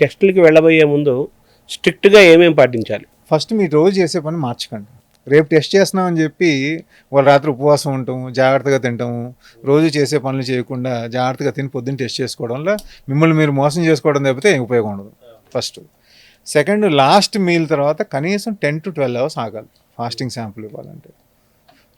టెస్టులకి వెళ్ళబోయే ముందు స్ట్రిక్ట్గా ఏమేమి పాటించాలి? ఫస్ట్ మీరు రోజు చేసే పని మార్చకండి. రేపు టెస్ట్ చేస్తున్నామని చెప్పి వాళ్ళు రాత్రి ఉపవాసం ఉంటాము, జాగ్రత్తగా తింటాము, రోజు చేసే పనులు చేయకుండా జాగ్రత్తగా తిని పొద్దున్న టెస్ట్ చేసుకోవడం వల్ల మిమ్మల్ని మీరు మోసం చేసుకోవడం తప్పితే ఏం ఉపయోగం ఉండదు. ఫస్ట్. సెకండ్, లాస్ట్ మీల్ తర్వాత కనీసం 10 to 12 hours ఆగాలి ఫాస్టింగ్ శాంపుల్ ఇవ్వాలంటే.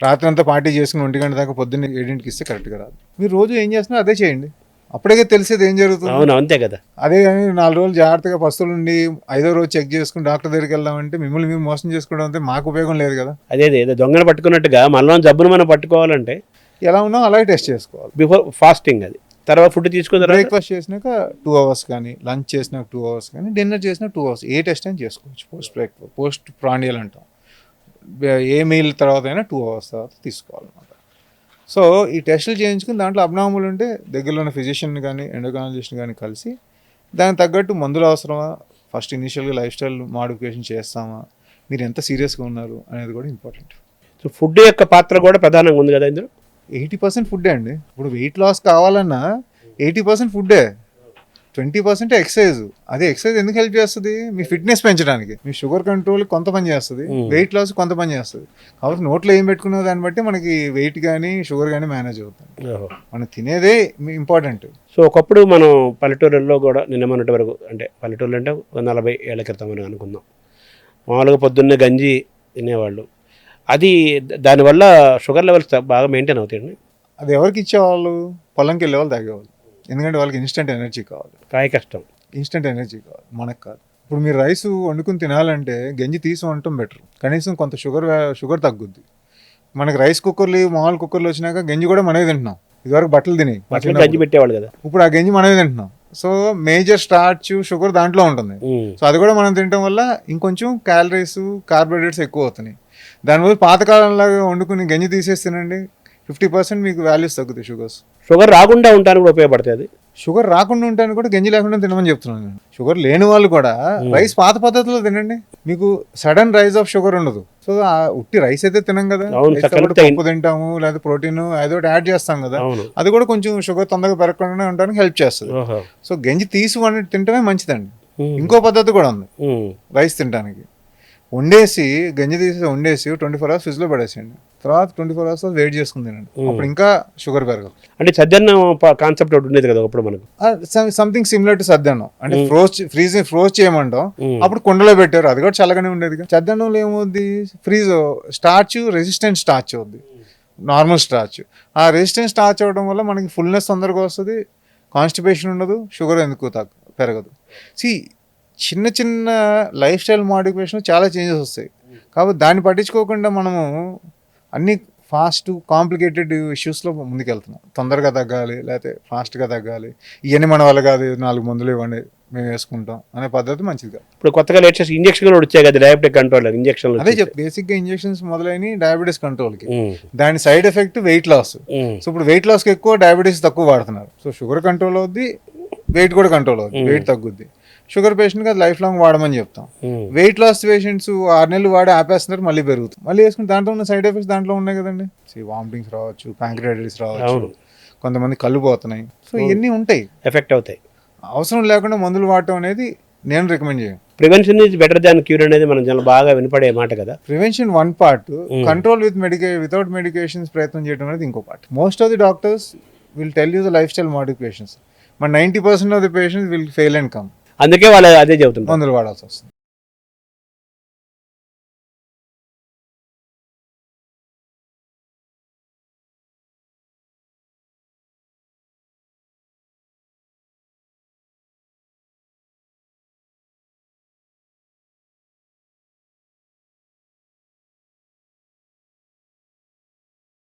రాత్రి అంతా పార్టీ చేసుకుని 1 గంట దాకా పొద్దున్న 7ంటికి ఇస్తే కరెక్ట్గా రాదు. మీరు రోజు ఏం చేస్తున్నారో అదే చేయండి, అప్పటికే తెలిసేది ఏం జరుగుతుంది. అవును, అంతే కదా. అదే కానీ 4 రోజులు జాగ్రత్తగా పస్తులు ఉండి 5వ రోజు చెక్ చేసుకుని డాక్టర్ దగ్గరికి వెళ్దామంటే మిమ్మల్ని మేము మోసం చేసుకోవడం అంటే మాకు ఉపయోగం లేదు కదా. అదే ఏదో దొంగను పట్టుకున్నట్టుగా మనలో జబ్బును మనం పట్టుకోవాలంటే ఎలా ఉన్నాం అలాగే టెస్ట్ చేసుకోవాలి. బిఫోర్ ఫాస్టింగ్, అది తర్వాత ఫుడ్ తీసుకున్న తర్వాత బ్రేక్ఫాస్ట్ చేసినాక 2 hours కానీ, లంచ్ చేసినాక 2 hours కానీ, డిన్నర్ చేసిన 2 hours ఏ టెస్ట్ అయినా చేసుకోవచ్చు. పోస్ట్ ప్రాండియల్ అంటాం. ఏ మీల్ తర్వాత అయినా 2 hours తర్వాత తీసుకోవాలన్నమాట. సో ఈ టెస్టులు చేయించుకుని దాంట్లో అబ్నార్మల్ ఉంటే దగ్గరలో ఉన్న ఫిజిషియన్ కానీ ఎండోక్రైనాలజిస్ట్ కానీ కలిసి దానికి తగ్గట్టు మందులు అవసరమా, ఫస్ట్ ఇనిషియల్గా లైఫ్ స్టైల్ మాడిఫికేషన్ చేస్తామా, మీరు ఎంత సీరియస్గా ఉన్నారు అనేది కూడా ఇంపార్టెంట్. సో ఫుడ్ యొక్క పాత్ర కూడా ప్రధానంగా ఉంది కదా ఇందులో. 80% ఫుడ్డే అండి. ఇప్పుడు వెయిట్ లాస్ కావాలన్నా 80% ఫుడ్డే, 20% ఎక్సర్సైజ్. అదే ఎక్సర్సైజ్ ఎందుకు హెల్ప్ చేస్తుంది? మీ ఫిట్నెస్ పెంచడానికి, మీ షుగర్ కంట్రోల్ కొంత పని చేస్తుంది, వెయిట్ లాస్ కొంత పని చేస్తుంది. కాబట్టి నోట్లో ఏం పెట్టుకునే దాన్ని బట్టి మనకి వెయిట్ కానీ షుగర్ కానీ మేనేజ్ అవుతుంది. మనం తినేదే ఇంపార్టెంట్. సో ఒకప్పుడు మనం పల్లెటూరుల్లో కూడా నిన్న మొన్నటి వరకు, అంటే పల్లెటూరులు అంటే 40 ఏళ్ల క్రితం అని అనుకుందాం, మామూలుగా పొద్దున్నే గంజి తినేవాళ్ళు. అది దానివల్ల షుగర్ లెవెల్స్ బాగా మెయింటైన్ అవుతాయండి. అది ఎవరికి ఇచ్చేవాళ్ళు? పొలంకి వెళ్ళే వాళ్ళు తాగేవాళ్ళు. ఎందుకంటే వాళ్ళకి ఇన్స్టెంట్ ఎనర్జీ కావాలి, కాయ కష్టం, ఇన్స్టెంట్ ఎనర్జీ కావాలి, మనకు కాదు. ఇప్పుడు మీరు రైస్ వండుకుని తినాలంటే గంజి తీసి వండటం బెటర్, కనీసం కొంత షుగర్ తగ్గుద్ది. మనకి రైస్ కుక్కర్లు మామూలు కుక్కర్లు వచ్చినాక గంజి కూడా మనమే తింటున్నాం. ఇదివరకు బట్టలు తిని గంజి పెట్టేవాళ్ళు కదా, ఇప్పుడు ఆ గంజి మనమే తింటున్నాం. సో మేజర్ స్టార్చ్ షుగర్ దాంట్లో ఉంటుంది. సో అది కూడా మనం తినడం వల్ల ఇంకొంచెం క్యాలరీస్ కార్బోహైడ్రేట్స్ ఎక్కువ అవుతున్నాయి. దానివల్ల పాతకాలంలాగా వండుకుని గంజి తీసేసి తినండి, 50% మీకు వాల్యూస్ తగ్గుతాయి. షుగర్ రాకుండా ఉండడానికి కూడా ఉపయోగపడుతుంది. అది షుగర్ రాకుండా ఉంటానికి కూడా గంజి లేకుండా తినమని చెప్తున్నాను నేను. షుగర్ లేని వాళ్ళు కూడా రైస్ పాత పద్ధతిలో తినండి, మీకు సడన్ రైజ్ ఆఫ్ షుగర్ ఉండదు. సో ఉట్టి రైస్ అయితే తినం కదా, పప్పు తింటాము, లేదా ప్రోటీన్ ఏదో యాడ్ చేస్తాం కదా, అది కూడా కొంచెం షుగర్ తొందరగా పెరగకుండా ఉండడానికి హెల్ప్ చేస్తుంది. సో గంజి తీసి తింటమే మంచిదండి. ఇంకో పద్ధతి కూడా ఉంది రైస్ తినడానికి. వండేసి గంజి తీసి వండేసి 24 hours ఫ్రిడ్జ్లో పడేసేయండి, తర్వాత 24 hours వెయిట్ చేసుకుని తినండి, అప్పుడు ఇంకా షుగర్ పెరగదు. అంటే సద్దన్నం కాన్సెప్ట్ ఒకటి ఉండేది కదా అప్పుడు మనకు, సంథింగ్ సిమిలర్ టు సద్దన్నం. అంటే ఫ్రోజ్ చేయమంటాం, అప్పుడు కుండలో పెట్టారు, అది కూడా చల్లగానే ఉండేది. సద్దన్నంలో ఏమవుద్ది, స్టార్చ్ రెసిస్టెంట్ స్టార్చ్ అవుద్ది, నార్మల్ స్టార్చ్. ఆ రెసిస్టెంట్ స్టార్చ్ అవ్వడం వల్ల మనకి ఫుల్నెస్ తొందరగా వస్తుంది, కాన్స్టిపేషన్ ఉండదు, షుగర్ ఎందుకు పెరగదు. చిన్న చిన్న లైఫ్ స్టైల్ మాడిఫికేషన్ చాలా చేంజెస్ వస్తాయి. కాబట్టి దాన్ని పట్టించుకోకుండా మనము అన్ని ఫాస్ట్ కాంప్లికేటెడ్ ఇష్యూస్లో ముందుకెళ్తున్నాం. తొందరగా తగ్గాలి లేకపోతే ఫాస్ట్గా తగ్గాలి, ఇవన్నీ మన వల్ల కాదు, 4 మందులు ఇవ్వండి మేము వేసుకుంటాం అనే పద్ధతి మంచిది కాదు. ఇప్పుడు కొత్తగా లేటెస్ట్ ఇంజక్షన్ వచ్చాయి కదా, డయాబెటిక్ కంట్రోల్ ఇంజక్షన్. అదే బేసిక్గా ఇంజెక్షన్స్ మొదలైన డయాబెటీస్ కంట్రోల్కి. దాని side effect weight loss. So ఇప్పుడు వెయిట్ లాస్కి ఎక్కువ, డయాబెటీస్ తక్కువ వాడుతున్నారు. సో షుగర్ కంట్రోల్ అవుద్ది, వెయిట్ కూడా కంట్రోల్ అవుద్ది, వెయిట్ తగ్గుద్ది. షుగర్ పేషెంట్కి అది లైఫ్ లాంగ్ వాడమని చెప్తాం. వెయిట్ లాస్ పేషెంట్స్ 6 నెలలు వాడి ఆపేస్తున్నారు, మళ్ళీ పెరుగుతుంది, మళ్ళీ వేసుకుని దాంట్లో ఉన్న సైడ్ ఎఫెక్ట్స్ దాంట్లో ఉన్నాయి కదండి. వామిటింగ్స్ రావచ్చు, ప్యాంక్రియాటిస్ రావచ్చు, కొంతమంది కళ్ళు పోతున్నాయి. సో ఇవన్నీ ఉంటాయి, ఎఫెక్ట్ అవుతాయి. అవసరం లేకుండా మందులు వాడటం అనేది నేను రికమెండ్ చేయను. Prevention is better than cure అనేది మనం చాలా బాగా వినపడే మాట కదా. Prevention one part, control without medications ప్రయత్నం చేయడం అనేది ఇంకో part. Most of the doctors will tell you the life style modifications, but 90% of the patients will fail and come. అందుకే వాళ్ళు అదే చెబుతున్నారు, మందులు వాడాల్సి వస్తుంది.